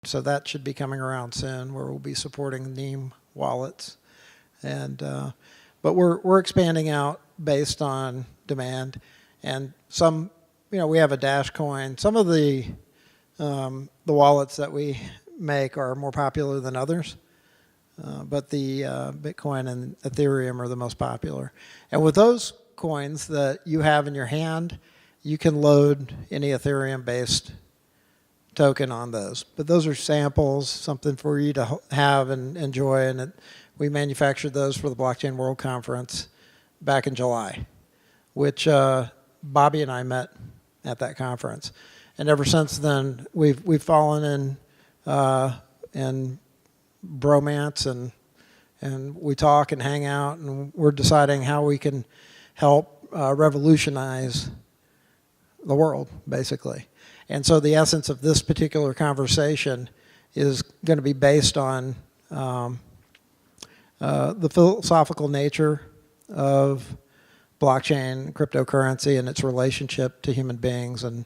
so that should be coming around soon, where we'll be supporting Neem wallets. And but we're expanding out based on demand, and some, we have a Dash coin. Some of the wallets that we make are more popular than others, but the Bitcoin and Ethereum are the most popular. And with those coins that you have in your hand, you can load any Ethereum-based token on those. But those are samples, something for you to have and enjoy. And we manufactured those for the Blockchain World Conference back in July, which Bobby and I met at that conference. And ever since then, we've fallen in bromance, and we talk and hang out, and we're deciding how we can help revolutionize the world, basically. And so the essence of this particular conversation is going to be based on the philosophical nature of blockchain, cryptocurrency, and its relationship to human beings, and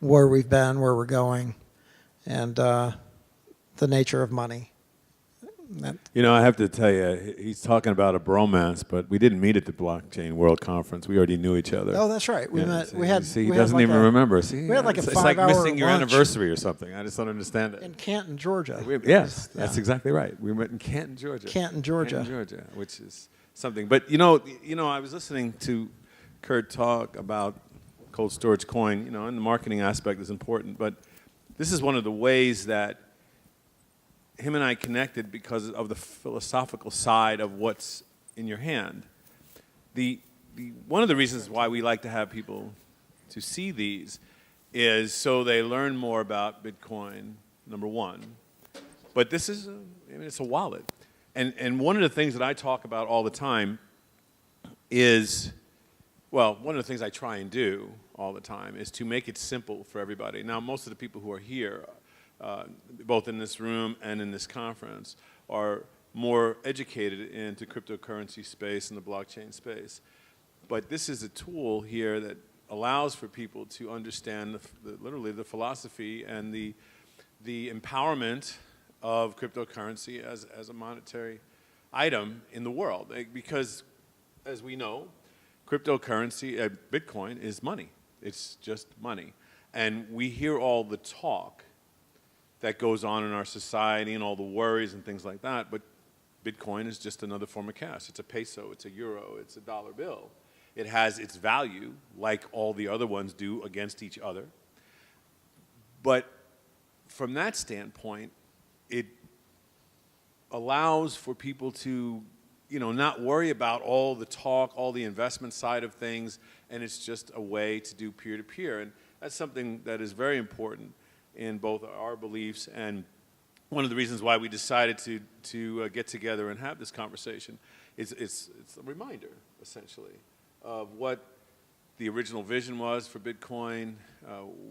where we've been, where we're going, and the nature of money. I have to tell you, he's talking about a bromance, but we didn't meet at the Blockchain World Conference. We already knew each other. Oh, that's right. We met. See, he doesn't even remember. See, we had like a 5-hour It's like missing your lunch anniversary or something. I just don't understand it. in Canton, Georgia. Yes, that's exactly right. We met in Canton, Georgia. Canton, Georgia. Which is something. But I was listening to Kurt talk about cold storage coin. And the marketing aspect is important. But this is one of the ways that him and I connected, because of the philosophical side of what's in your hand. One of the reasons why we like to have people to see these is so they learn more about Bitcoin, number one. But this is, it's a wallet. And one of the things that I talk about all the time is, one of the things I try and do all the time is to make it simple for everybody. Now, most of the people who are here, both in this room and in this conference, are more educated into cryptocurrency space and the blockchain space. But this is a tool here that allows for people to understand literally the philosophy and the empowerment of cryptocurrency as a monetary item in the world. Because, as we know, cryptocurrency, Bitcoin, is money. It's just money. And we hear all the talk that goes on in our society and all the worries and things like that, but Bitcoin is just another form of cash. It's a peso, it's a euro, it's a dollar bill. It has its value, like all the other ones do, against each other. But from that standpoint, it allows for people to, not worry about all the talk, all the investment side of things, and it's just a way to do peer-to-peer. And that's something that is very important in both our beliefs, and one of the reasons why we decided to get together and have this conversation is it's a reminder, essentially, of what the original vision was for Bitcoin,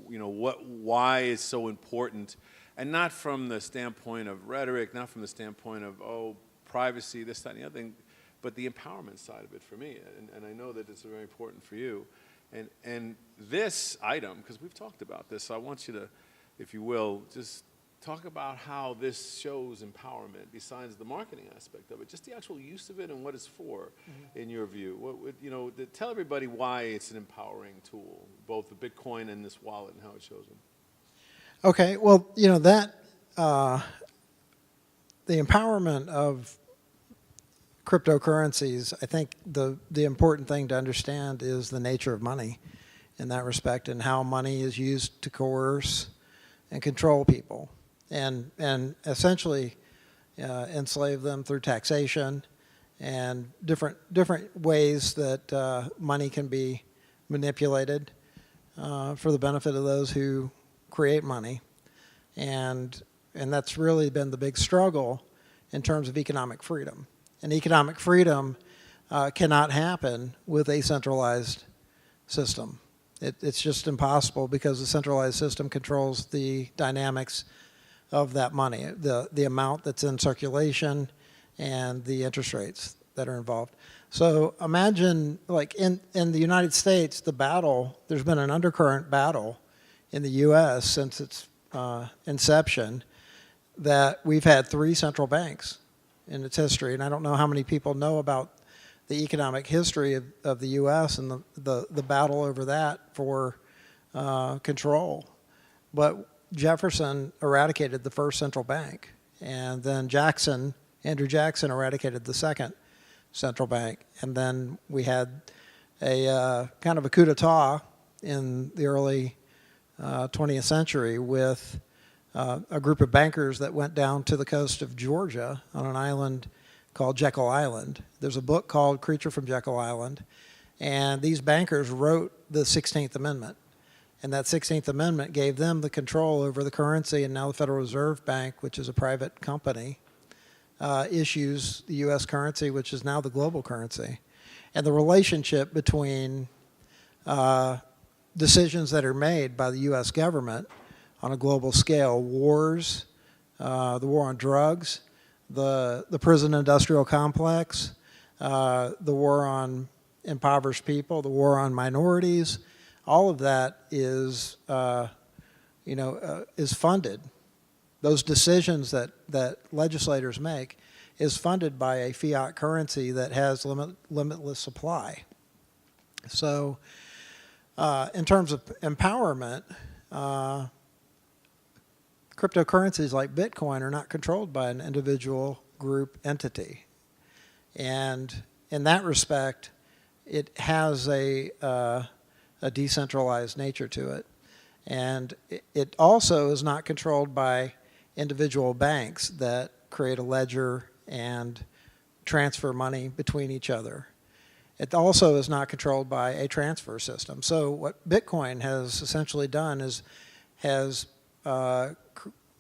why it's so important, and not from the standpoint of rhetoric, not from the standpoint of, privacy, this, that, and the other thing, but the empowerment side of it for me, and I know that it's very important for you. And this item, because we've talked about this, so I want you to, if you will, just talk about how this shows empowerment besides the marketing aspect of it, just the actual use of it and what it's for, in your view. Tell everybody why it's an empowering tool, both the Bitcoin and this wallet, and how it shows them. Okay, well, that the empowerment of cryptocurrencies, I think the important thing to understand is the nature of money in that respect, and how money is used to coerce and control people, and essentially enslave them through taxation and different ways that money can be manipulated for the benefit of those who create money, and that's really been the big struggle in terms of economic freedom. And economic freedom cannot happen with a centralized system. It's just impossible, because the centralized system controls the dynamics of that money, the amount that's in circulation and the interest rates that are involved. So imagine, like in the United States, there's been an undercurrent battle in the U.S. since its inception that we've had 3 central banks in its history, and I don't know how many people know about the economic history of the U.S. and the battle over that for control. But Jefferson eradicated the first central bank, and then Andrew Jackson eradicated the second central bank, and then we had a kind of a coup d'etat in the early 20th century with a group of bankers that went down to the coast of Georgia on an island called Jekyll Island. There's a book called Creature from Jekyll Island, and these bankers wrote the 16th Amendment. And that 16th Amendment gave them the control over the currency, and now the Federal Reserve Bank, which is a private company, issues the U.S. currency, which is now the global currency. And the relationship between decisions that are made by the U.S. government on a global scale, wars, the war on drugs, the prison industrial complex, the war on impoverished people, the war on minorities, all of that is, is funded. Those decisions that legislators make is funded by a fiat currency that has limitless supply. So in terms of empowerment, cryptocurrencies like Bitcoin are not controlled by an individual group entity. And in that respect, it has a decentralized nature to it. And it also is not controlled by individual banks that create a ledger and transfer money between each other. It also is not controlled by a transfer system. So what Bitcoin has essentially done is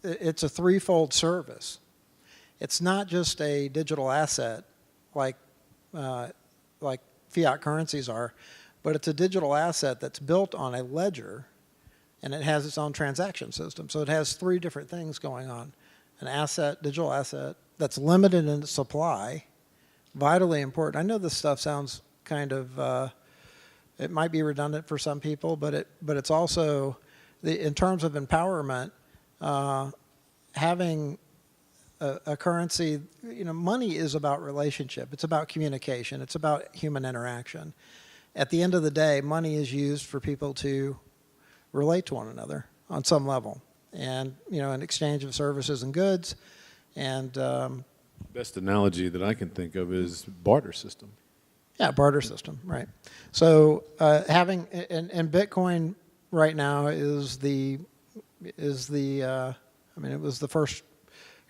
it's a threefold service. It's not just a digital asset like fiat currencies are, but it's a digital asset that's built on a ledger, and it has its own transaction system. So it has 3 different things going on. An asset, digital asset, that's limited in its supply, vitally important. I know this stuff sounds kind of, it might be redundant for some people, but it's also, in terms of empowerment, having a currency, money is about relationship. It's about communication. It's about human interaction. At the end of the day, money is used for people to relate to one another on some level, and an exchange of services and goods. And best analogy that I can think of is barter system. Yeah, barter system, right? So having and Bitcoin right now is the it was the first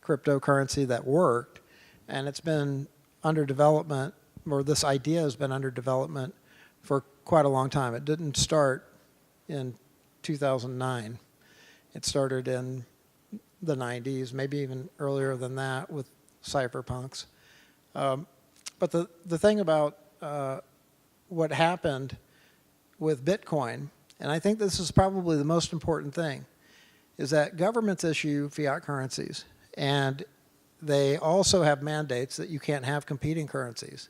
cryptocurrency that worked, and it's been under development, or this idea has been under development for quite a long time. It didn't start in 2009. It started in the 90s, maybe even earlier than that with cypherpunks. But the thing about what happened with Bitcoin, and I think this is probably the most important thing, is that governments issue fiat currencies, and they also have mandates that you can't have competing currencies.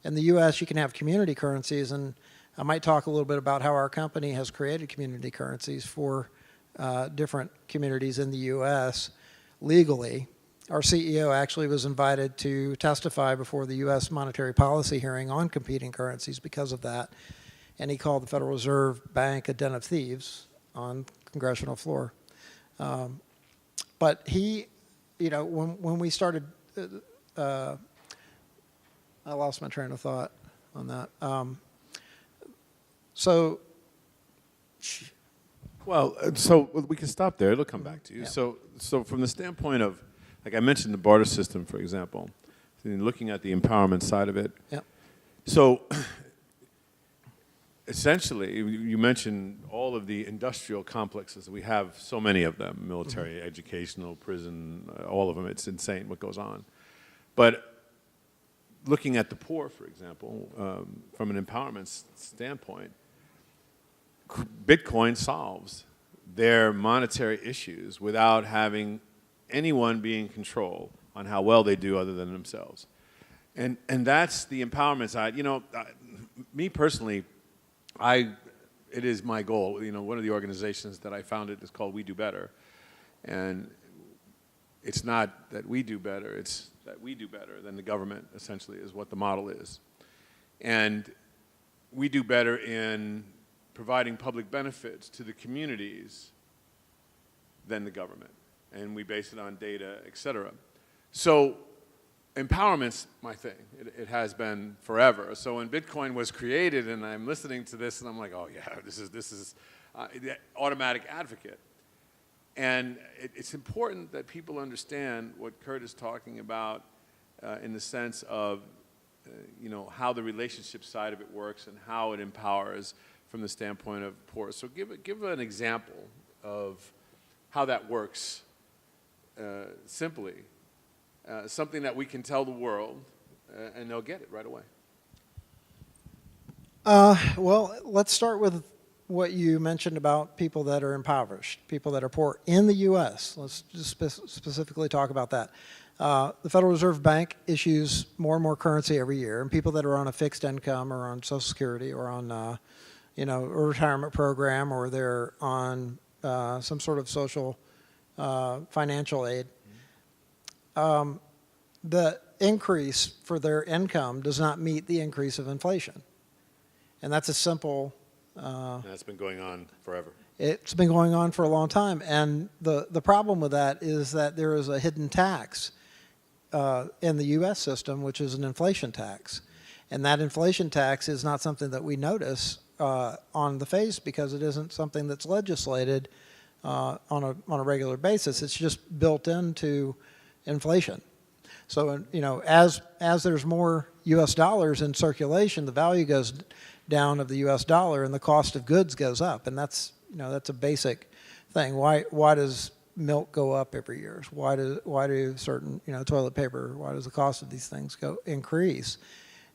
In the U.S., you can have community currencies, and I might talk a little bit about how our company has created community currencies for different communities in the U.S. legally. Our CEO actually was invited to testify before the U.S. monetary policy hearing on competing currencies because of that, and he called the Federal Reserve Bank a den of thieves on the congressional floor. But he, when we started, I lost my train of thought on that. So we can stop there. It'll come back to you. Yeah. So from the standpoint of, like I mentioned, the barter system, for example, looking at the empowerment side of it. Yeah. So essentially, you mentioned all of the industrial complexes. We have so many of them: military, educational, prison, all of them. It's insane what goes on. But looking at the poor, for example, from an empowerment standpoint, Bitcoin solves their monetary issues without having anyone be in control on how well they do other than themselves. And that's the empowerment side. Me personally, it is my goal. One of the organizations that I founded is called We Do Better. And it's not that we do better, it's that we do better than the government, essentially, is what the model is. And we do better in providing public benefits to the communities than the government. And we base it on data, et cetera. So empowerment's my thing. It has been forever. So when Bitcoin was created, and I'm listening to this, and I'm like, oh yeah, this is the automatic advocate. And it's important that people understand what Kurt is talking about in the sense of how the relationship side of it works and how it empowers from the standpoint of poor. So give an example of how that works simply. Something that we can tell the world, and they'll get it right away. Well, let's start with what you mentioned about people that are impoverished, people that are poor in the U.S. Let's just specifically talk about that. The Federal Reserve Bank issues more and more currency every year, and people that are on a fixed income or on Social Security or on a retirement program, or they're on some sort of social financial aid, the increase for their income does not meet the increase of inflation. And that's a simple... that's been going on forever. It's been going on for a long time. And the problem with that is that there is a hidden tax in the U.S. system, which is an inflation tax. And that inflation tax is not something that we notice on the face because it isn't something that's legislated on a regular basis. It's just built into inflation. So, as there's more U.S. dollars in circulation, the value goes down of the U.S. dollar and the cost of goods goes up. And that's a basic thing. Why does milk go up every year? Why do certain, toilet paper, why does the cost of these things increase?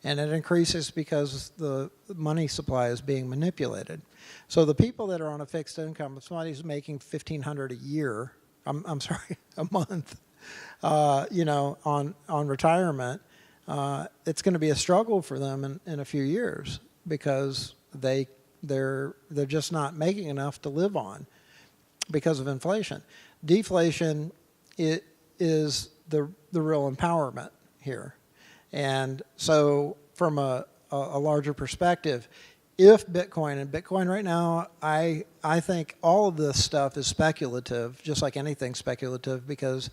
And it increases because the money supply is being manipulated. So the people that are on a fixed income, if somebody's making $1,500 a year, I'm sorry, a month, on retirement, it's going to be a struggle for them in a few years because they're just not making enough to live on because of inflation. Deflation is the real empowerment here. And so from a larger perspective, if Bitcoin right now, I think all of this stuff is speculative, just like anything speculative, because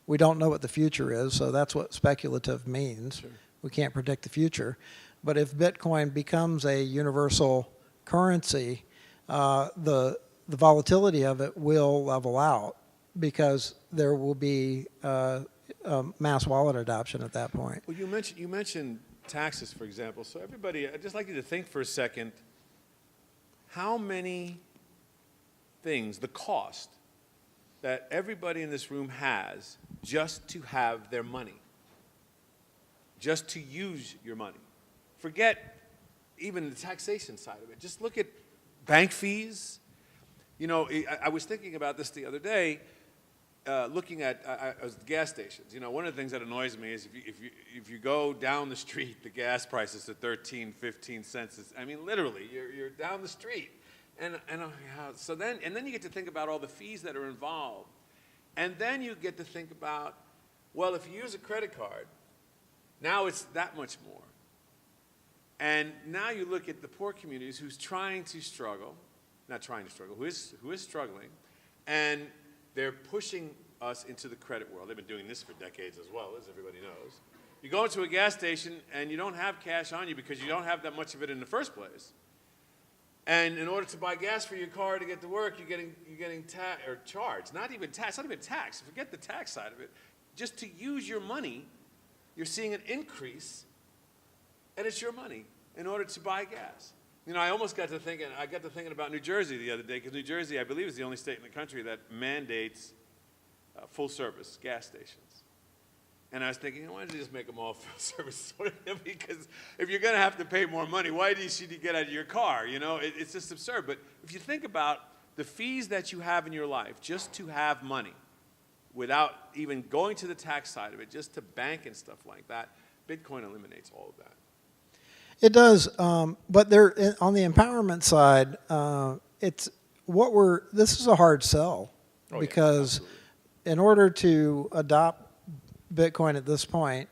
we don't know what the future is, so that's what speculative means. Sure. We can't predict the future. But if Bitcoin becomes a universal currency, the volatility of it will level out because there will be mass wallet adoption at that point. Well, you mentioned taxes, for example. So everybody, I'd just like you to think for a second, how many things, the cost that everybody in this room has just to have their money, just to use your money. Forget even the taxation side of it. Just look at bank fees. I was thinking about this the other day, looking at gas stations. One of the things that annoys me is if you go down the street, the gas prices are 13, 15 cents. Literally, you're down the street. And then you get to think about all the fees that are involved. And then you get to think about, well, if you use a credit card, now it's that much more. And now you look at the poor communities who is struggling, and they're pushing us into the credit world. They've been doing this for decades as well, as everybody knows. You go into a gas station and you don't have cash on you because you don't have that much of it in the first place. And in order to buy gas for your car to get to work, you're getting charged. Not even tax. Forget the tax side of it. Just to use your money, you're seeing an increase, and it's your money in order to buy gas. I almost got to thinking about New Jersey the other day, because New Jersey, I believe, is the only state in the country that mandates full-service gas stations. And I was thinking, why don't you just make them all full-service? Because if you're going to have to pay more money, why should you get out of your car? It's just absurd. But if you think about the fees that you have in your life just to have money, without even going to the tax side of it, just to bank and stuff like that, Bitcoin eliminates all of that. It does, but on the empowerment side, this is a hard sell because in order to adopt Bitcoin at this point,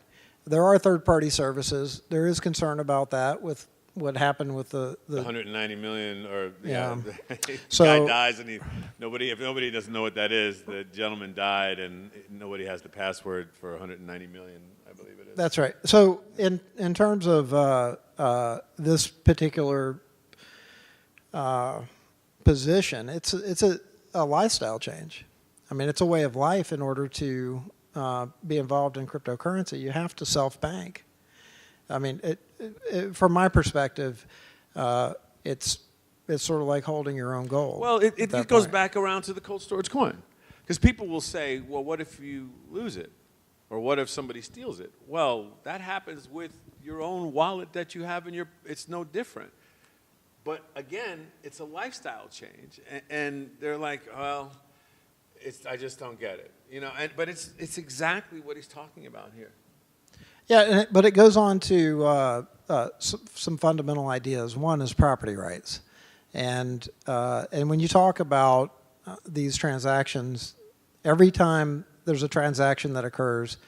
there are third-party services. There is concern about that with what happened with the 190 million, or Yeah. the So- guy dies and if nobody doesn't know what that is, the gentleman died and nobody has the password for 190 million, I believe it is. That's right. So in terms of this particular position, it's a lifestyle change. I mean, it's a way of life. In order to be involved in cryptocurrency, you have to self-bank. I mean, from my perspective, it's sort of like holding your own gold. Well, at it that goes point. back around to the cold storage coin. Because people will say, well, what if you lose it? Or what if somebody steals it? Well, that happens with your own wallet that you have in your, it's no different. But again, it's a lifestyle change. And they're like, well, I just don't get it. You know, but it's exactly what he's talking about here. Yeah, but it goes on to some fundamental ideas. One is property rights. And when you talk about these transactions, every time there's a transaction that occurs,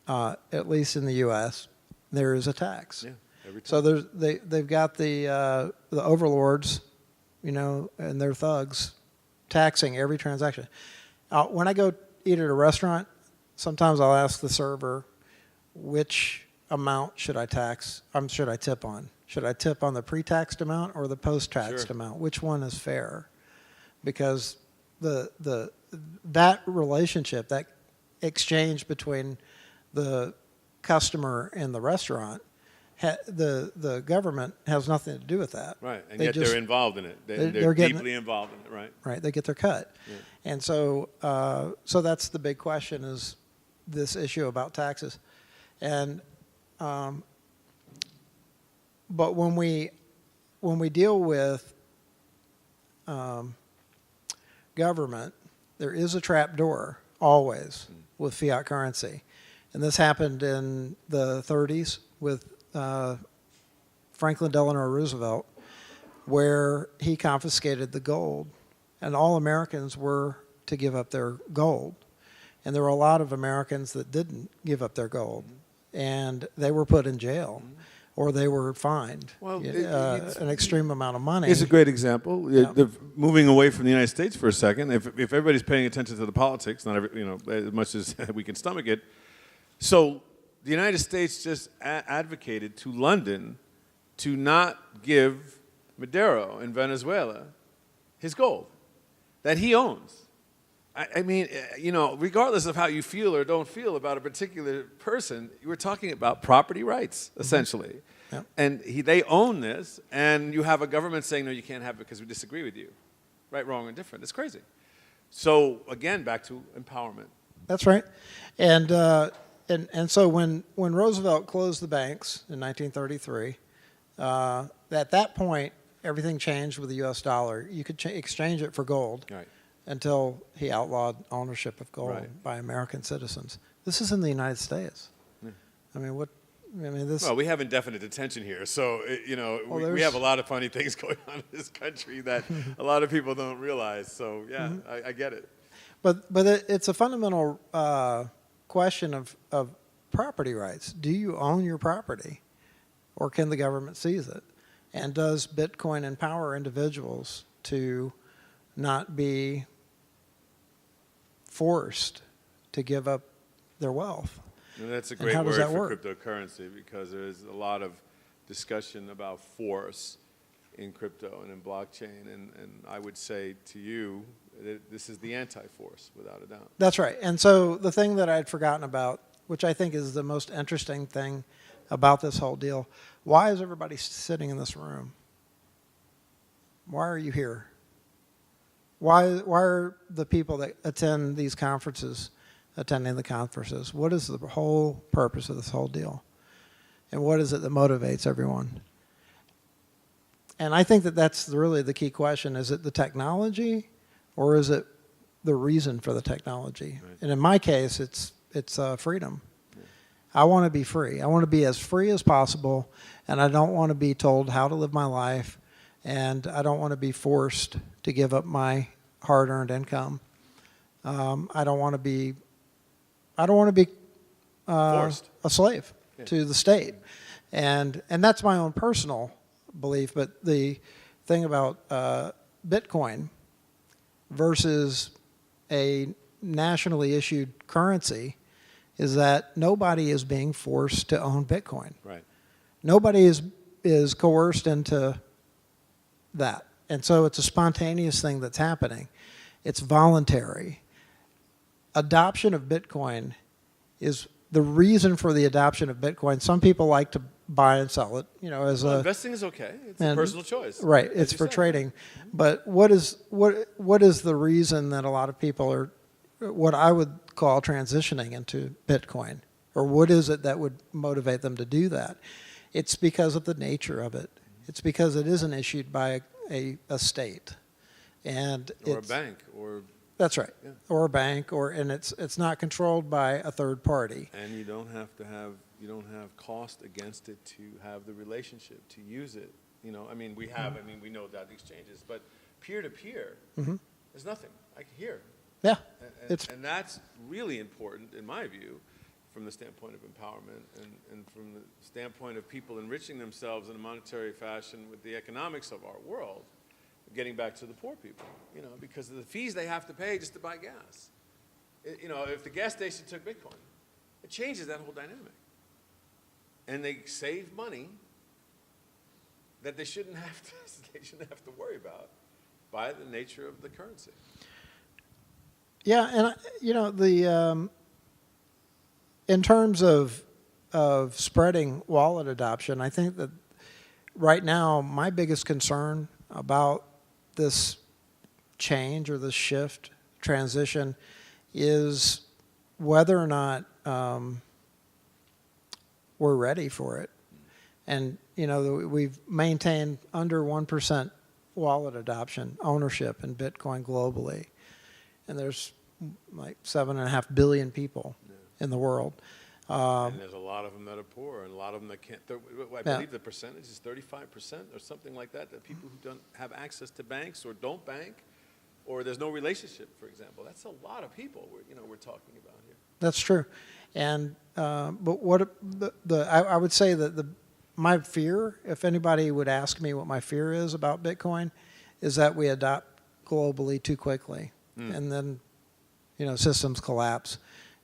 at least in the U.S., there is a tax. Yeah, every time. So they've got the overlords, you know, and their thugs taxing every transaction. When I go eat at a restaurant, sometimes I'll ask the server, which amount should I tip on? Should I tip on the pre-taxed amount or the post-taxed Sure. amount? Which one is fair? Because that relationship, that exchange between the customer and the restaurant, the government has nothing to do with that. Right, and They yet just- they're involved in it. they're They're getting- deeply involved in it, right? Right, they get their cut. Yeah. And so that's the big question, is this issue about taxes. And but when we deal with government, there is a trap door always with fiat currency. And this happened in the 30s with Franklin Delano Roosevelt, where he confiscated the gold, and all Americans were to give up their gold. And there were a lot of Americans that didn't give up their gold, and they were put in jail, or they were fined Well, an extreme amount of money. It's a great example. Yeah. Moving away from the United States for a second, if everybody's paying attention to the politics, not every, as much as we can stomach it. So the United States just advocated to London to not give Maduro in Venezuela his gold that he owns. I mean, regardless of how you feel or don't feel about a particular person, you were talking about property rights, essentially. Yep. And they own this, and you have a government saying, no, you can't have it because we disagree with you. Right, wrong, and different. It's crazy. So, again, back to empowerment. That's right. And so when Roosevelt closed the banks in 1933, at that point, everything changed with the U.S. dollar. You could exchange it for gold. Right. Until he outlawed ownership of gold Right. by American citizens. This is in the United States. Yeah. This. Well, we have indefinite detention here, so we have a lot of funny things going on in this country that a lot of people don't realize. So yeah, I get it. But it's a fundamental question of property rights. Do you own your property, or can the government seize it? And does Bitcoin empower individuals to not be forced to give up their wealth? And that's a And great how word does that for work? cryptocurrency, because there is a lot of discussion about force in crypto and in blockchain. And I would say to you that this is the anti-force, without a doubt. That's right. And so the thing that I'd forgotten about, which I think is the most interesting thing about this whole deal, why is everybody sitting in this room? Why are you here? Why are the people that attend these conferences attending the conferences? What is the whole purpose of this whole deal? And what is it that motivates everyone? And I think that that's really the key question. Is it the technology, or is it the reason for the technology? Right. And in my case, it's freedom. Yeah. I want to be free. I want to be as free as possible, and I don't want to be told how to live my life, and I don't want to be forced to give up my hard-earned income. I don't want to be Forced. a slave Yeah. to the state, and that's my own personal belief. But the thing about Bitcoin versus a nationally issued currency is that nobody is being forced to own Bitcoin. Right. Nobody is coerced into that. And so it's a spontaneous thing that's happening. It's voluntary. Adoption of Bitcoin is the reason for the adoption of Bitcoin. Some people like to buy and sell it, as Well, a investing is okay. It's a personal choice. right. as It's you for said. trading. But what is the reason that a lot of people are what I would call transitioning into Bitcoin, or what is it that would motivate them to do that? It's because of the nature of it. It's because it isn't issued by a state, and Or a bank, or that's right, yeah. or a bank, and it's not controlled by a third party. And you don't have cost against it to have the relationship, to use it. We know that exchanges, but peer to peer, there's nothing. I can hear. Yeah, And that's really important, in my view, from the standpoint of empowerment and from the standpoint of people enriching themselves in a monetary fashion with the economics of our world, getting back to the poor people, because of the fees they have to pay just to buy gas. If the gas station took Bitcoin, it changes that whole dynamic. And they save money that they shouldn't have to worry about by the nature of the currency. Yeah, and in terms of spreading wallet adoption, I think that right now my biggest concern about this change or this shift, transition, is whether or not we're ready for it. And we've maintained under 1% wallet adoption, ownership in Bitcoin globally. And there's like 7.5 billion people in the world. And there's a lot of them that are poor, and a lot of them that can't. I believe the percentage is 35% or something like that, that people who don't have access to banks or don't bank, or there's no relationship, for example. That's a lot of people we're talking about here. That's true. And but what I would say that my fear, if anybody would ask me what my fear is about Bitcoin, is that we adopt globally too quickly. And then, systems collapse,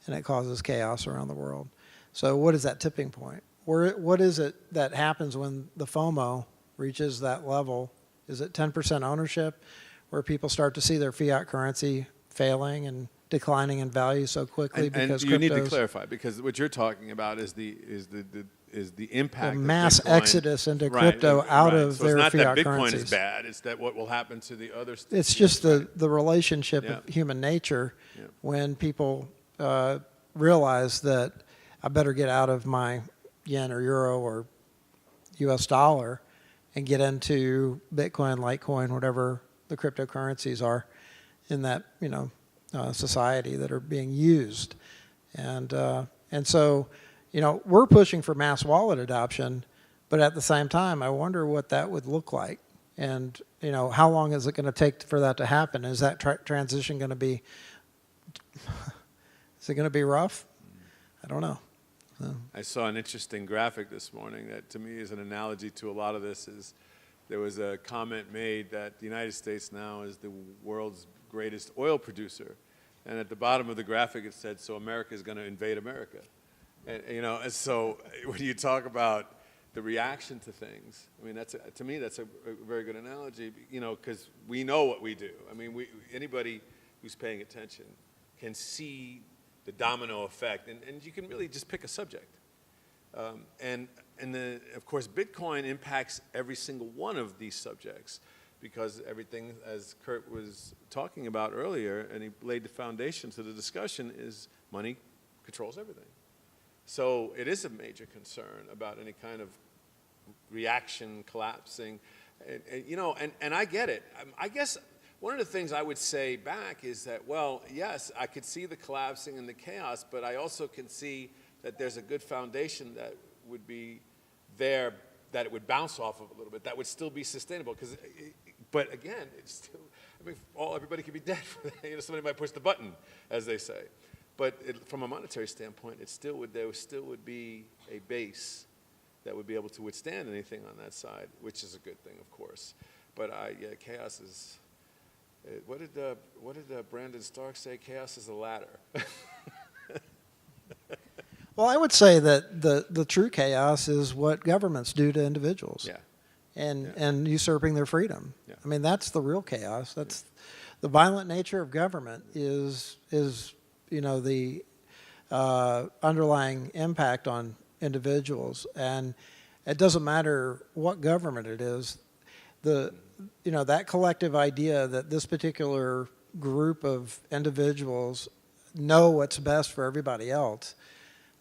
and it causes chaos around the world. So what is that tipping point? What is it that happens when the FOMO reaches that level? Is it 10% ownership, where people start to see their fiat currency failing and declining in value so quickly because and you need to clarify, because what you're talking about is the impact the of mass Bitcoin. Exodus into crypto out of so their it's not fiat that Bitcoin currencies. is bad. It's that what will happen to the other. It's just the relationship of human nature Yeah. when people realize that I better get out of my yen or euro or U.S. dollar and get into Bitcoin, Litecoin, whatever the cryptocurrencies are in that society that are being used, and so we're pushing for mass wallet adoption, but at the same time, I wonder what that would look like, and how long is it going to take for that to happen? Is that transition going to be? Is it going to be rough? I don't know. I saw an interesting graphic this morning that to me is an analogy to a lot of this. There was a comment made that the United States now is the world's greatest oil producer. And at the bottom of the graphic it said, so America is going to invade America. And so when you talk about the reaction to things, to me that's a very good analogy, because we know what we do. Anybody who's paying attention can see the domino effect, and you can really just pick a subject. Of course, Bitcoin impacts every single one of these subjects, because everything, as Kurt was talking about earlier, and he laid the foundation to the discussion, is money controls everything. So it is a major concern about any kind of reaction collapsing, and I get it. I guess one of the things I would say back is that, well, yes, I could see the collapsing and the chaos, but I also can see that there's a good foundation that would be there, that it would bounce off of a little bit, that would still be sustainable. But again, it's still, I mean, everybody could be dead. Somebody might push the button, as they say. But from a monetary standpoint, there still would be a base that would be able to withstand anything on that side, which is a good thing, of course. But chaos is. What did Brandon Stark say? Chaos is a ladder. Well, I would say that the true chaos is what governments do to individuals. Yeah. And usurping their freedom. Yeah. I mean, that's the real chaos. That's the violent nature of government is the underlying impact on individuals, and it doesn't matter what government it is. That collective idea that this particular group of individuals know what's best for everybody else,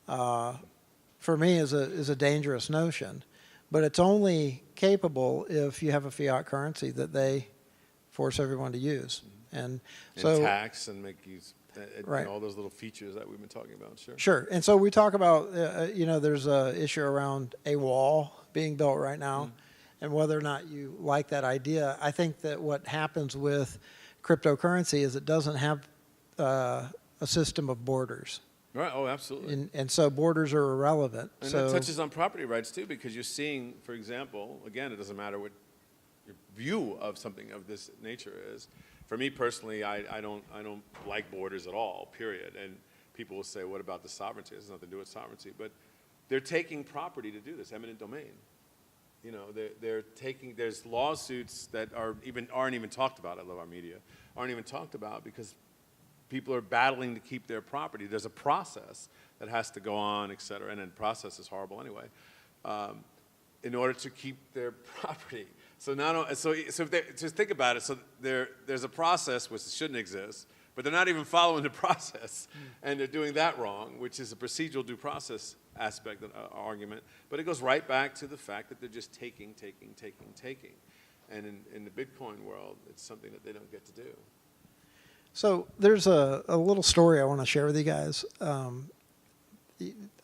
for me is a dangerous notion. But it's only capable if you have a fiat currency that they force everyone to use. And tax and make use, right. all those little features that we've been talking about, sure. Sure. And so we talk about, there's an issue around a wall being built right now, and whether or not you like that idea. I think that what happens with cryptocurrency is it doesn't have a system of borders. Right. Oh, absolutely. And so borders are irrelevant. And that touches on property rights too, because you're seeing, for example, again, it doesn't matter what your view of something of this nature is. For me personally, I don't like borders at all. Period. And people will say, "What about the sovereignty?" It has nothing to do with sovereignty, but they're taking property to do this, eminent domain. They're taking. There's lawsuits that aren't even talked about. I love our media. Aren't even talked about because people are battling to keep their property. There's a process that has to go on, et cetera, and then process is horrible anyway, in order to keep their property. So if they just think about it. So there's a process which shouldn't exist, but they're not even following the process, and they're doing that wrong, which is a procedural due process aspect of argument. But it goes right back to the fact that they're just taking. And in the Bitcoin world, it's something that they don't get to do. So there's a little story I want to share with you guys.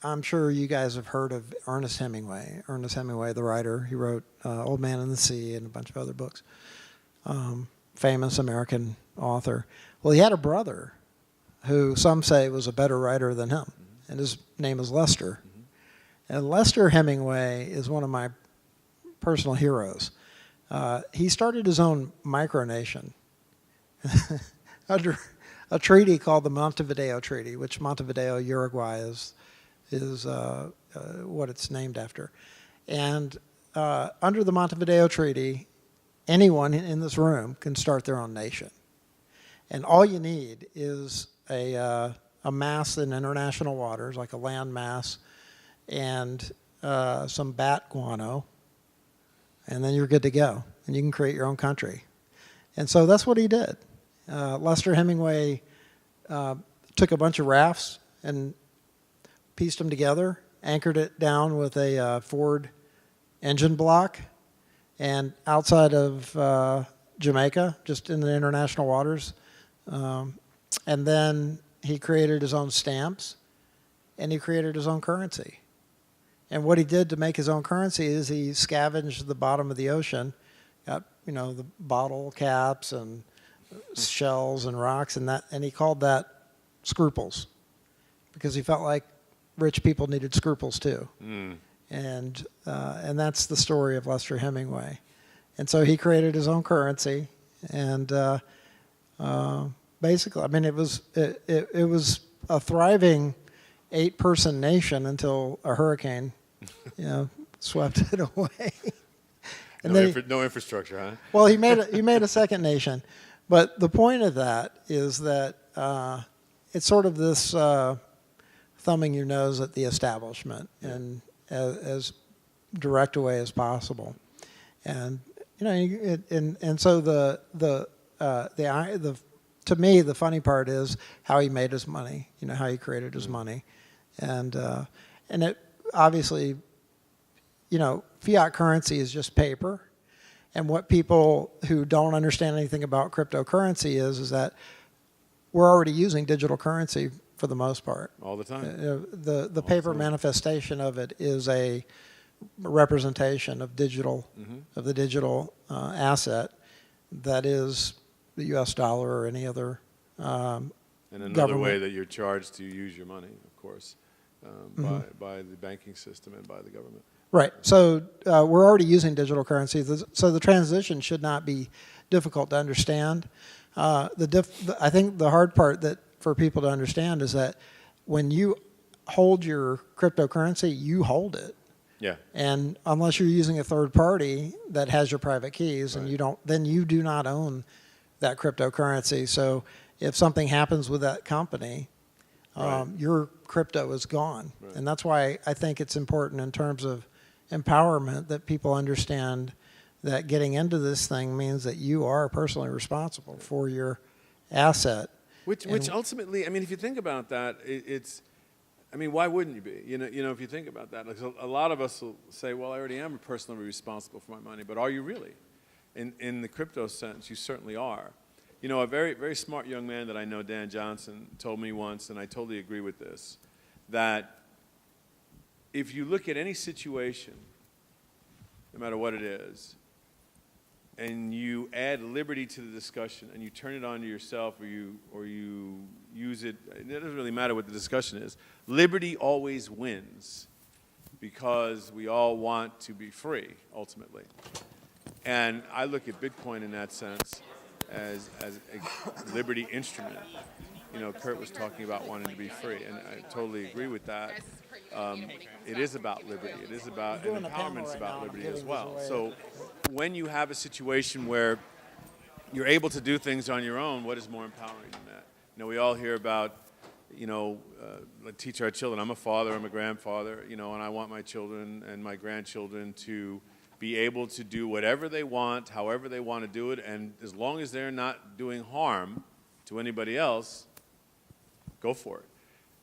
I'm sure you guys have heard of Ernest Hemingway. Ernest Hemingway, the writer, he wrote Old Man and the Sea and a bunch of other books. Famous American author. Well, he had a brother who some say was a better writer than him, and his name is Lester. And Lester Hemingway is one of my personal heroes. He started his own micronation under a treaty called the Montevideo Treaty, which Montevideo, Uruguay, is what it's named after. And under the Montevideo Treaty, anyone in this room can start their own nation. And all you need is a mass in international waters, like a land mass, and some bat guano, and then you're good to go. And you can create your own country. And so that's what he did. Lester Hemingway took a bunch of rafts and pieced them together, anchored it down with a Ford engine block, and outside of Jamaica, just in the international waters. And then he created his own stamps, and he created his own currency. And what he did to make his own currency is he scavenged the bottom of the ocean, got the bottle caps and shells and rocks, and he called that scruples, because he felt like rich people needed scruples too. And that's the story of Lester Hemingway. And so he created his own currency, and basically, I mean, it was a thriving 8-person nation until a hurricane, swept it away. And no infrastructure, huh? Well, he made a second nation. But the point of that is that it's sort of this thumbing your nose at the establishment in as direct a way as possible, and so to me the funny part is how he made his money, how he created his money, and it obviously, fiat currency is just paper. And what people who don't understand anything about cryptocurrency is that we're already using digital currency for the most part. All the time. The paper manifestation of it is a representation of the digital asset that is the U.S. dollar or any other And another government. way that you're charged to use your money, of course, by the banking system and by the government. Right. So we're already using digital currency. So the transition should not be difficult to understand. I think the hard part that for people to understand is that when you hold your cryptocurrency, you hold it. Yeah. And unless you're using a third party that has your private keys, Right. and then you do not own that cryptocurrency. So if something happens with that company, Right. your crypto is gone. Right. And that's why I think it's important in terms of empowerment that people understand that getting into this thing means that you are personally responsible for your asset. Which ultimately, I mean, if you think about that, I mean, why wouldn't you be? You know, if you think about that, like, a lot of us will say, well, I already am personally responsible for my money, but are you really? In the crypto sense, you certainly are. You know, a very, very smart young man that I know, Dan Johnson, told me once, and I totally agree with this, that if you look at any situation, no matter what it is, and you add liberty to the discussion and you turn it on to yourself or you use it, it doesn't really matter what the discussion is, liberty always wins because we all want to be free, ultimately. And I look at Bitcoin in that sense as a liberty instrument. You know, Kurt was talking about wanting to be free, and I totally agree with that. It is about liberty. It is about, and empowerment is about liberty as well. So when you have a situation where you're able to do things on your own, what is more empowering than that? You know, we all hear about, you know, teach our children. I'm a father, I'm a grandfather, you know, and I want my children and my grandchildren to be able to do whatever they want, however they want to do it, and as long as they're not doing harm to anybody else, go for it.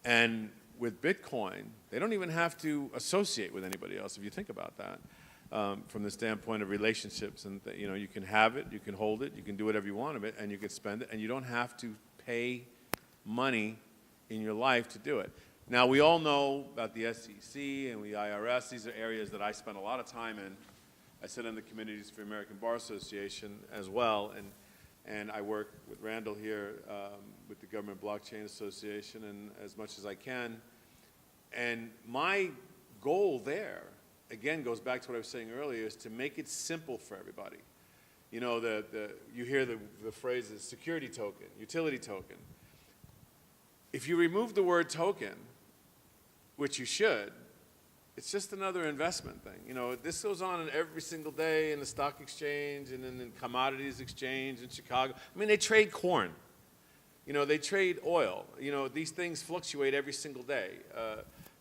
And with Bitcoin, they don't even have to associate with anybody else, if you think about that, from the standpoint of relationships. And you know, you can have it, you can hold it, you can do whatever you want of it, and you can spend it, and you don't have to pay money in your life to do it. Now, we all know about the SEC and the IRS. These are areas that I spend a lot of time in. I sit on the committees for American Bar Association as well, and I work with Randall here with the Government Blockchain Association, and as much as I can. And my goal there, again, goes back to what I was saying earlier, is to make it simple for everybody. You know, you hear the phrases security token, utility token. If you remove the word token, which you should, it's just another investment thing. You know, this goes on every single day in the stock exchange and in the commodities exchange in Chicago. I mean, they trade corn. You know, they trade oil. You know, these things fluctuate every single day.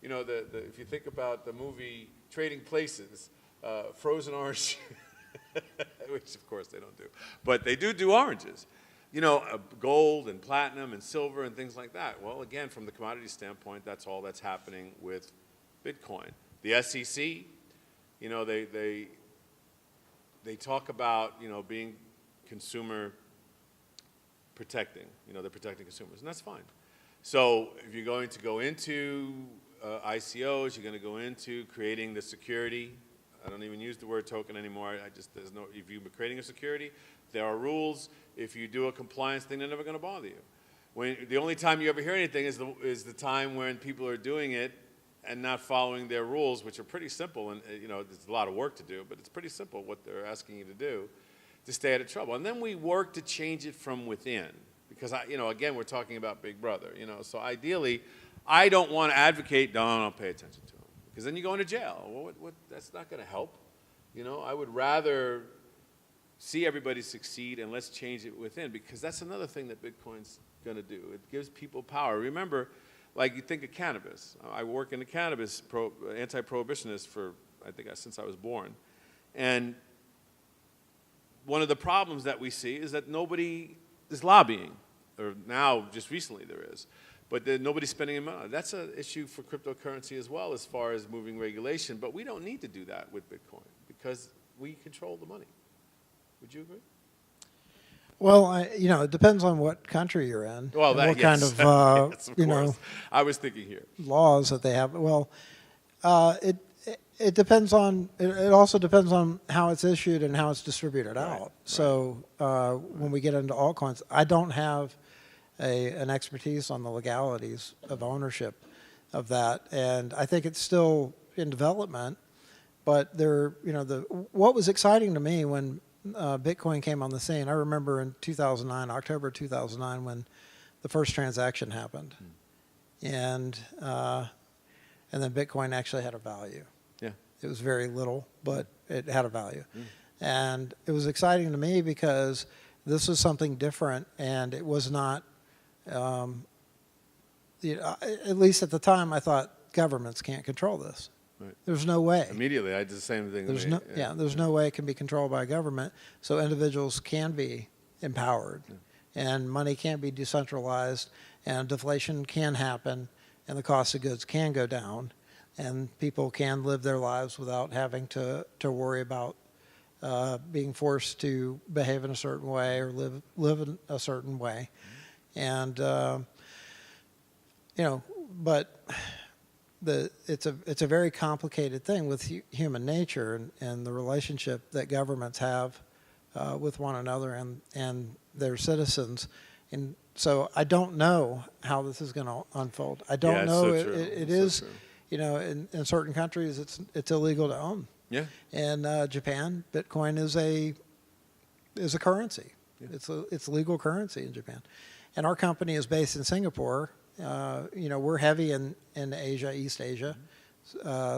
You know, if you think about the movie Trading Places, frozen orange, which of course they don't do, but they do oranges. You know, gold and platinum and silver and things like that. Well, again, from the commodity standpoint, that's all that's happening with Bitcoin. The SEC, you know, they talk about, you know, being consumer protecting. You know, they're protecting consumers, and that's fine. So if you're going to go into ICOs, you're going to go into creating the security. I don't even use the word token anymore. There's no, if you're creating a security, there are rules. If you do a compliance thing, they're never going to bother you. The only time you ever hear anything is the time when people are doing it and not following their rules, which are pretty simple. And you know, there's a lot of work to do, but it's pretty simple what they're asking you to do to stay out of trouble. And then we work to change it from within, because you know, again, we're talking about Big Brother. You know, so ideally, I don't want to advocate. Don't pay attention to them, because then you go into jail. Well, that's not going to help. You know, I would rather see everybody succeed, and let's change it within, because that's another thing that Bitcoin's going to do. It gives people power. Remember, like you think of cannabis. I work in the cannabis anti-prohibitionist for, I think, since I was born. And one of the problems that we see is that nobody is lobbying, or now, just recently there is, but nobody's spending money. That's an issue for cryptocurrency as well, as far as moving regulation, but we don't need to do that with Bitcoin, because we control the money. Would you agree? Well, you know, it depends on what country you're in. Well, and what kind of, yes, of you course. know, I was thinking here. laws that they have. Well, It depends on. It also depends on how it's issued and how it's distributed out. Right. So when we get into altcoins, I don't have an expertise on the legalities of ownership of that, and I think it's still in development. But what was exciting to me when Bitcoin came on the scene, I remember in 2009, October 2009, when the first transaction happened, and then Bitcoin actually had a value. Yeah. It was very little, but it had a value. And it was exciting to me because this was something different, and it was not, at least at the time, I thought governments can't control this. Right. There's no way. Immediately, I did the same thing. There's no way it can be controlled by government. So individuals can be empowered, and money can be decentralized, and deflation can happen, and the cost of goods can go down, and people can live their lives without having to worry about being forced to behave in a certain way or live in a certain way, and but it's a very complicated thing with human nature and the relationship that governments have with one another and their citizens. And so I don't know how this is going to unfold. I don't know. So it is, in certain countries it's illegal to own. Yeah. In Japan, Bitcoin is a currency. Yeah. It's legal currency in Japan, and our company is based in Singapore. We're heavy in Asia, East Asia,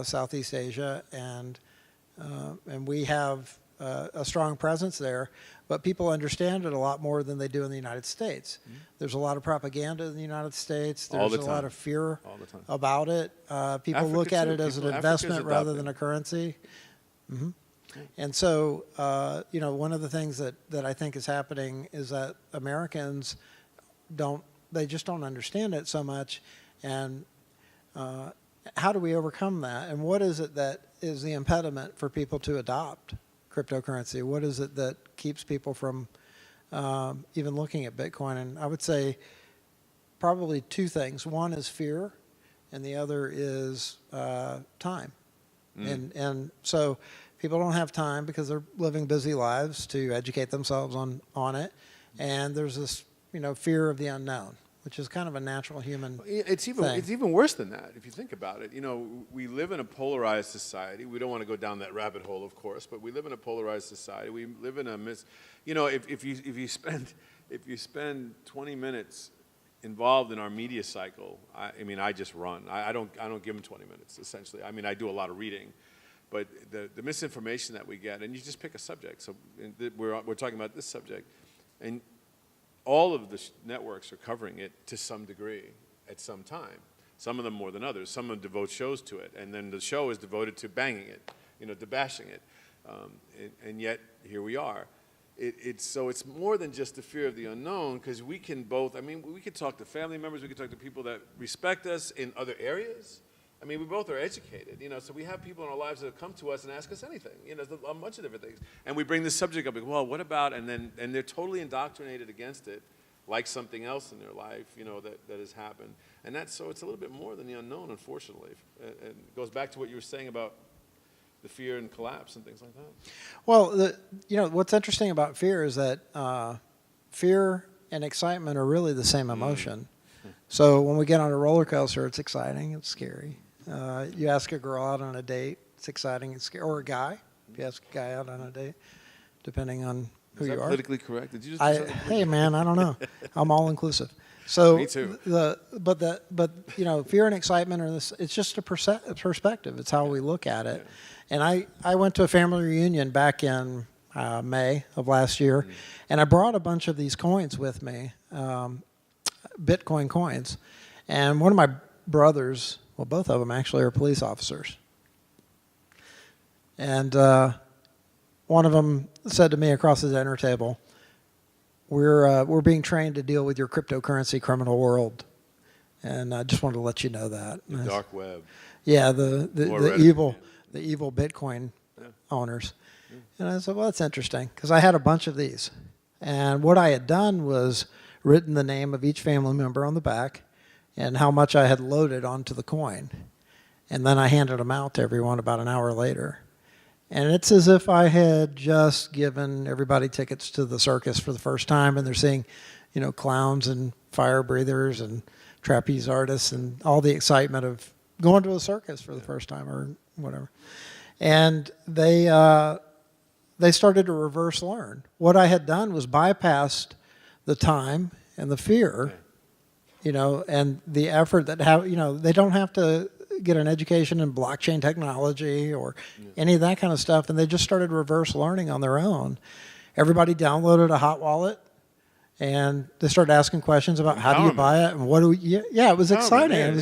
Southeast Asia, and we have a strong presence there. But people understand it a lot more than they do in the United States. There's a lot of propaganda in the United States. There's a lot of fear about it. People look at it as an investment rather than a currency. And so, one of the things that I think is happening is that Americans they just don't understand it so much. And how do we overcome that? And what is it that is the impediment for people to adopt cryptocurrency? What is it that keeps people from even looking at Bitcoin? And I would say probably two things. One is fear, and the other is time. And so people don't have time because they're living busy lives to educate themselves on it. And there's this fear of the unknown, which is kind of a natural human thing. It's even worse than that if you think about it. We live in a polarized society. We don't want to go down that rabbit hole, of course, but we live in a polarized society. We live in if you spend 20 minutes involved in our media cycle, I just run. I don't give them 20 minutes essentially. I do a lot of reading, but the misinformation that we get, and you just pick a subject. So we're talking about this subject, and all of the networks are covering it to some degree at some time. Some of them more than others. Some of them devote shows to it, and then the show is devoted to banging it, to bashing it. And yet, here we are. So it's more than just the fear of the unknown, because we can both, we could talk to family members, we could talk to people that respect us in other areas. We both are educated, so we have people in our lives that have come to us and ask us anything, there's a bunch of different things. And we bring this subject up, like, well, what about, and they're totally indoctrinated against it, like something else in their life, that has happened. And so it's a little bit more than the unknown, unfortunately. And it goes back to what you were saying about the fear and collapse and things like that. Well, what's interesting about fear is that fear and excitement are really the same emotion. So when we get on a roller coaster, it's exciting, it's scary. You ask a girl out on a date, it's exciting, it's scary. Or a guy, if you ask a guy out on a date, depending on who you are. Politically correct? Did you just do something? Hey man, I don't know. I'm all inclusive. So me too. Fear and excitement are this. It's just a perspective. It's how we look at it. Yeah. And I went to a family reunion back in May of last year, and I brought a bunch of these coins with me, Bitcoin coins, and one of my brothers, well, both of them actually are police officers, and one of them said to me across the dinner table, we're being trained to deal with your cryptocurrency criminal world, and I just wanted to let you know that. The dark web. Yeah, the evil Bitcoin owners. And I said, well, that's interesting, because I had a bunch of these, and what I had done was written the name of each family member on the back and how much I had loaded onto the coin. And then I handed them out to everyone about an hour later. And it's as if I had just given everybody tickets to the circus for the first time, and they're seeing, clowns and fire breathers and trapeze artists and all the excitement of going to a circus for the first time or whatever. And they started to reverse learn. What I had done was bypassed the time and the fear, and the effort that they don't have to get an education in blockchain technology or any of that kind of stuff, and they just started reverse learning on their own. Everybody downloaded a hot wallet, and they started asking questions about how do you buy it and what do we, yeah, it was exciting.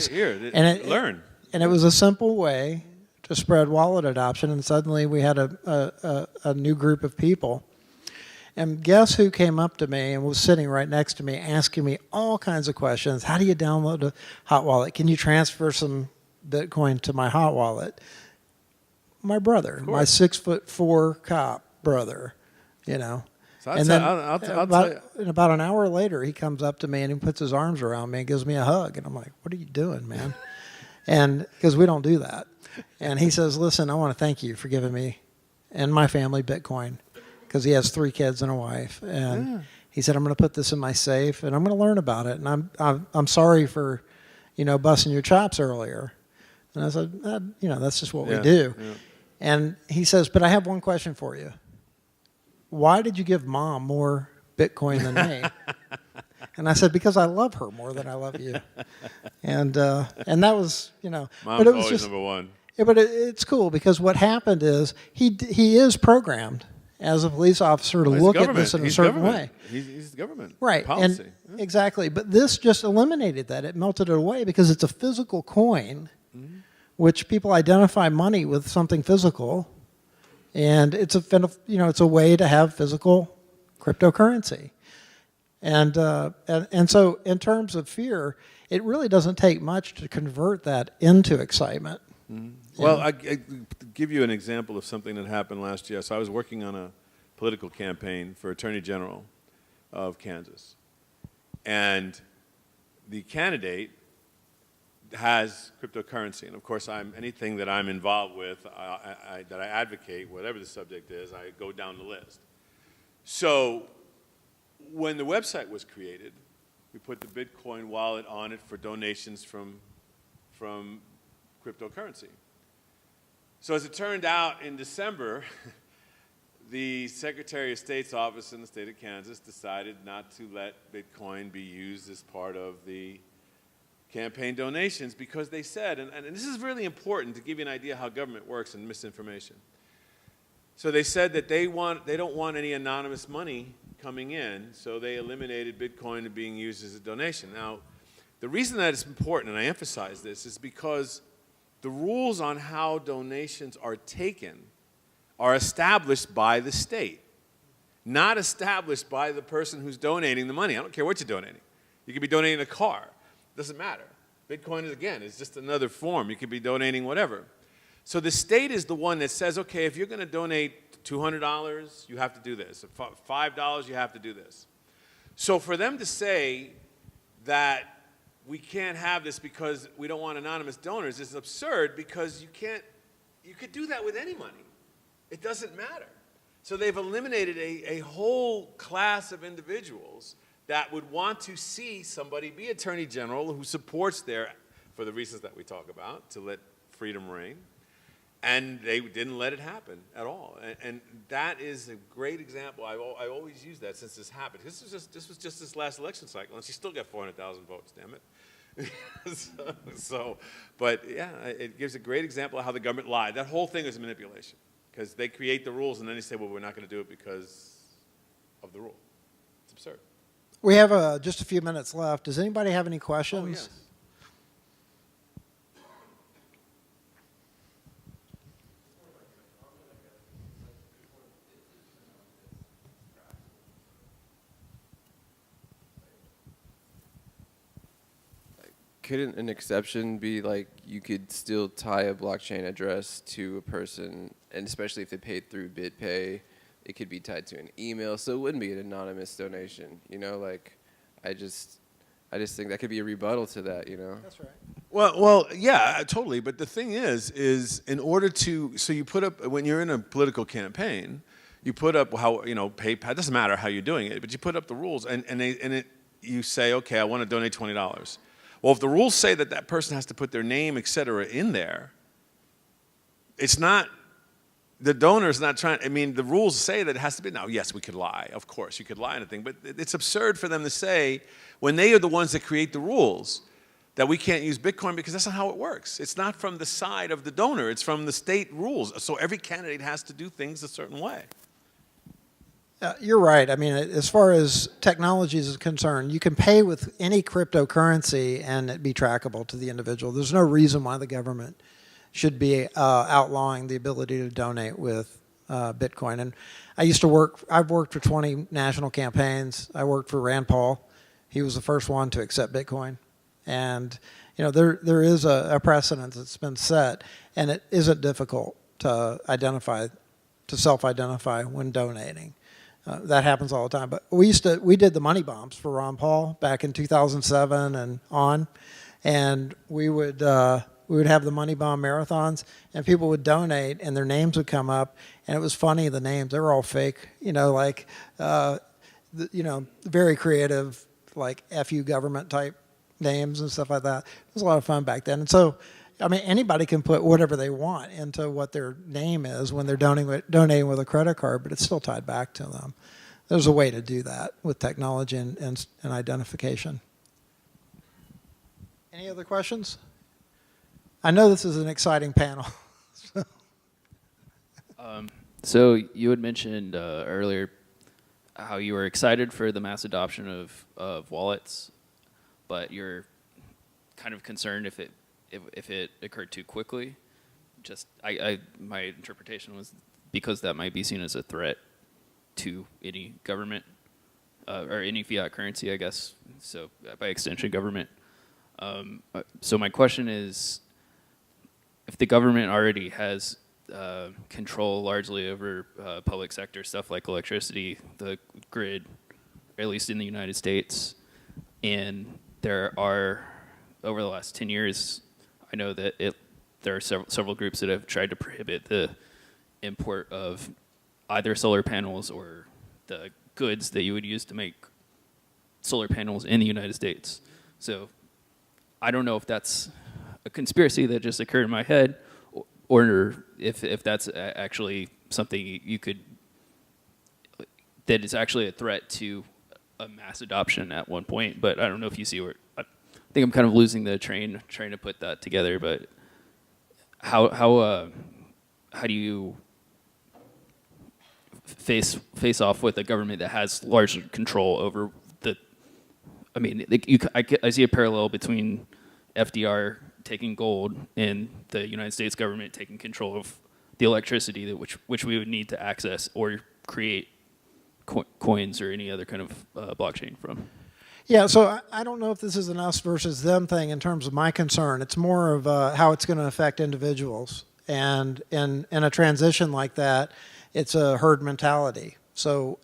Learn. And it was a simple way to spread wallet adoption, and suddenly we had a new group of people. And guess who came up to me and was sitting right next to me asking me all kinds of questions. How do you download a hot wallet? Can you transfer some Bitcoin to my hot wallet? My brother, my 6'4" cop brother, So and then I'll tell you. about an hour later, he comes up to me and he puts his arms around me and gives me a hug. And I'm like, what are you doing, man? And because we don't do that. And he says, listen, I want to thank you for giving me and my family Bitcoin, because he has 3 kids and a wife. And he said, I'm going to put this in my safe and I'm going to learn about it. And I'm sorry for, busting your chops earlier. And I said, that's just what we do. Yeah. And he says, but I have one question for you. Why did you give Mom more Bitcoin than me? And I said, because I love her more than I love you. And that was, Mom's but it was always just, number one. Yeah, but it's cool because what happened is he is programmed as a police officer to look at this in a certain way. He's government. Right. Policy. And exactly. But this just eliminated that. It melted it away because it's a physical coin, which people identify money with something physical. And it's it's a way to have physical cryptocurrency. And so in terms of fear, it really doesn't take much to convert that into excitement. Well, I give you an example of something that happened last year. So I was working on a political campaign for Attorney General of Kansas. And the candidate has cryptocurrency. And of course, anything that I'm involved with, that I advocate, whatever the subject is, I go down the list. So when the website was created, we put the Bitcoin wallet on it for donations from cryptocurrency. So as it turned out, in December, the Secretary of State's office in the state of Kansas decided not to let Bitcoin be used as part of the campaign donations because they said, and this is really important to give you an idea how government works and misinformation. So they said that they don't want any anonymous money coming in, so they eliminated Bitcoin being used as a donation. Now, the reason that it's important, and I emphasize this, is because the rules on how donations are taken are established by the state, not established by the person who's donating the money. I don't care what you're donating. You could be donating a car. It doesn't matter. Bitcoin is just another form. You could be donating whatever. So the state is the one that says, okay, if you're going to donate $200, you have to do this. $5, you have to do this. So for them to say that we can't have this because we don't want anonymous donors is absurd, because you could do that with any money. It doesn't matter. So they've eliminated a whole class of individuals that would want to see somebody be Attorney General who supports for the reasons that we talk about, to let freedom reign. And they didn't let it happen at all. And that is a great example. I always use that since this happened. This was just this last election cycle, and she still got 400,000 votes, damn it. But yeah, it gives a great example of how the government lied. That whole thing is manipulation, because they create the rules and then they say, well, we're not going to do it because of the rule. It's absurd. We have just a few minutes left. Does anybody have any questions? Oh, yes. Couldn't an exception be like you could still tie a blockchain address to a person, and especially if they paid through BitPay, it could be tied to an email, so it wouldn't be an anonymous donation. I just think that could be a rebuttal to that, you know? That's right. Well, yeah, totally. But the thing is in order to, so you put up, when you're in a political campaign, you put up how, PayPal, it doesn't matter how you're doing it, but you put up the rules you say, okay, I want to donate $20. Well, if the rules say that that person has to put their name, et cetera, in there, it's not, the donor's not trying, the rules say that it has to be, now, yes, we could lie. Of course, you could lie on a thing, but it's absurd for them to say, when they are the ones that create the rules, that we can't use Bitcoin because that's not how it works. It's not from the side of the donor. It's from the state rules. So every candidate has to do things a certain way. You're right. I mean, as far as technologies is concerned, you can pay with any cryptocurrency and it be trackable to the individual. There's no reason why the government should be outlawing the ability to donate with Bitcoin. And I've worked for 20 national campaigns. I worked for Rand Paul. He was the first one to accept Bitcoin. And there is a precedent that's been set, and it isn't difficult to self-identify when donating. That happens all the time. But we did the money bombs for Ron Paul back in 2007 and on, and we would have the money bomb marathons, and people would donate, and their names would come up, and it was funny. The names, they were all fake. Very creative, like "F you government" type names and stuff like that. It was a lot of fun back then. And so, anybody can put whatever they want into what their name is when they're donating with a credit card, but it's still tied back to them. There's a way to do that with technology and identification. Any other questions? I know this is an exciting panel. So you had mentioned earlier how you were excited for the mass adoption of wallets, but you're kind of concerned if it occurred too quickly. My interpretation was because that might be seen as a threat to any government or any fiat currency, I guess. So by extension, government. So my question is, if the government already has control largely over public sector stuff like electricity, the grid, at least in the United States, and there are, over the last 10 years, I know that there are several groups that have tried to prohibit the import of either solar panels or the goods that you would use to make solar panels in the United States. So I don't know if that's a conspiracy that just occurred in my head, or if that's actually something that is actually a threat to a mass adoption at one point. But I don't know if you see where, I think I'm kind of losing the train trying to put that together. But how do you face off with a government that has large control over I see a parallel between FDR taking gold and the United States government taking control of the electricity which we would need to access or create coins or any other kind of blockchain from. Yeah, so I don't know if this is an us versus them thing in terms of my concern. It's more of how it's going to affect individuals. And in a transition like that, it's a herd mentality. So,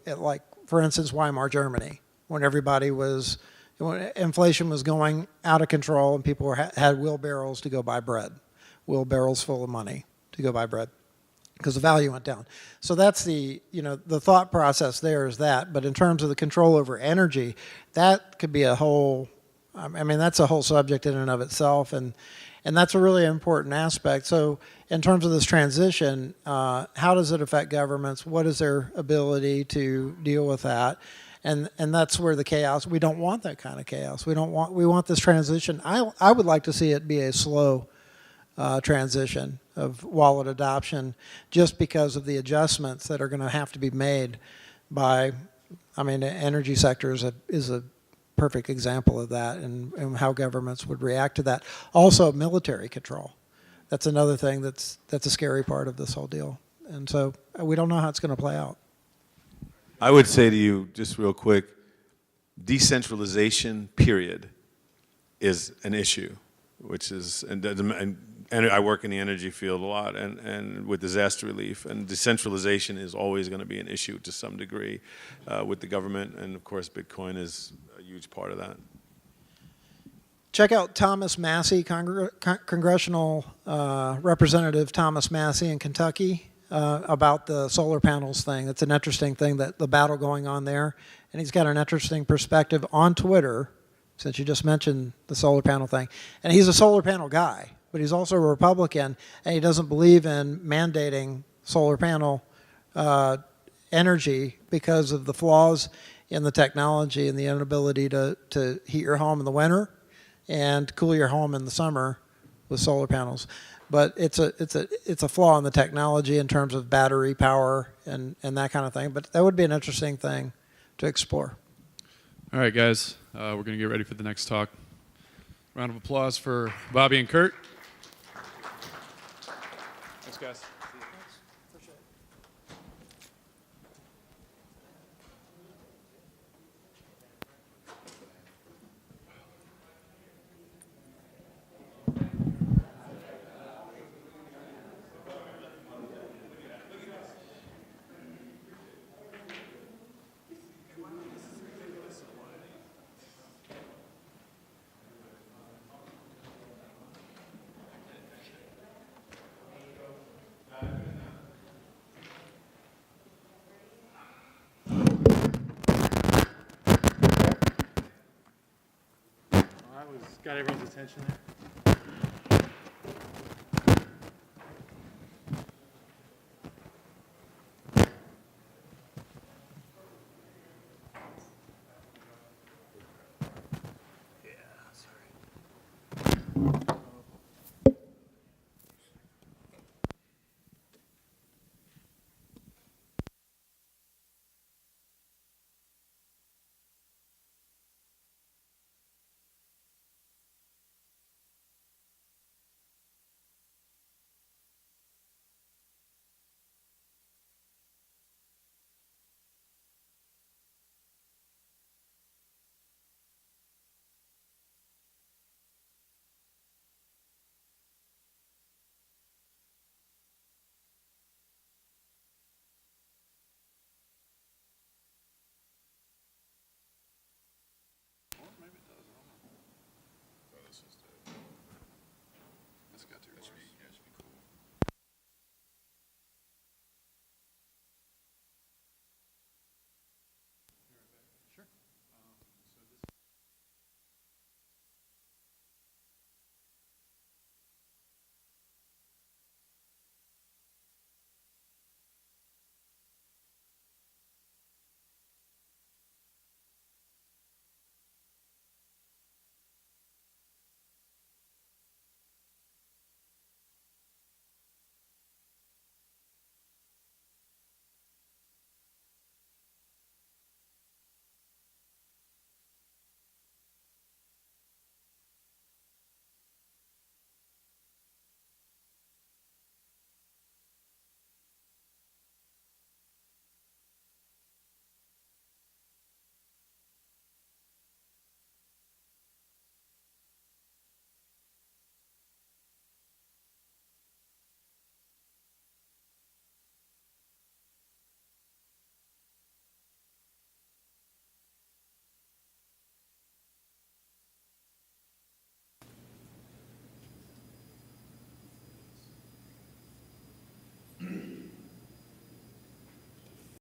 for instance, Weimar Germany, when inflation was going out of control and people had wheelbarrows to go buy bread, wheelbarrows full of money to go buy bread, because the value went down. So that's the thought process there is that. But in terms of the control over energy, that could be that's a whole subject in and of itself, and that's a really important aspect. So in terms of this transition, how does it affect governments? What is their ability to deal with that? And that's where the chaos, we don't want that kind of chaos. We want this transition. I would like to see it be a slow transition of wallet adoption, just because of the adjustments that are going to have to be made by, the energy sector is a perfect example of that, and how governments would react to that. Also, military control. That's another thing that's a scary part of this whole deal. And so we don't know how it's going to play out. I would say to you, just real quick, decentralization, period, is an issue, which is, and I work in the energy field a lot and with disaster relief, and decentralization is always going to be an issue to some degree with the government, and of course Bitcoin is a huge part of that. check out Thomas Massey, Congressional Representative Thomas Massey in Kentucky, about the solar panels thing. It's an interesting thing, that the battle going on there. And he's got an interesting perspective on Twitter, since you just mentioned the solar panel thing. And he's a solar panel guy, but he's also a Republican, and he doesn't believe in mandating solar panel energy because of the flaws in the technology and the inability to heat your home in the winter and cool your home in the summer with solar panels. But it's a flaw in the technology in terms of battery power and that kind of thing. But that would be an interesting thing to explore. All right, guys, we're going to get ready for the next talk. Round of applause for Bobby and Kurt. Thanks, guys. Got everyone's attention there.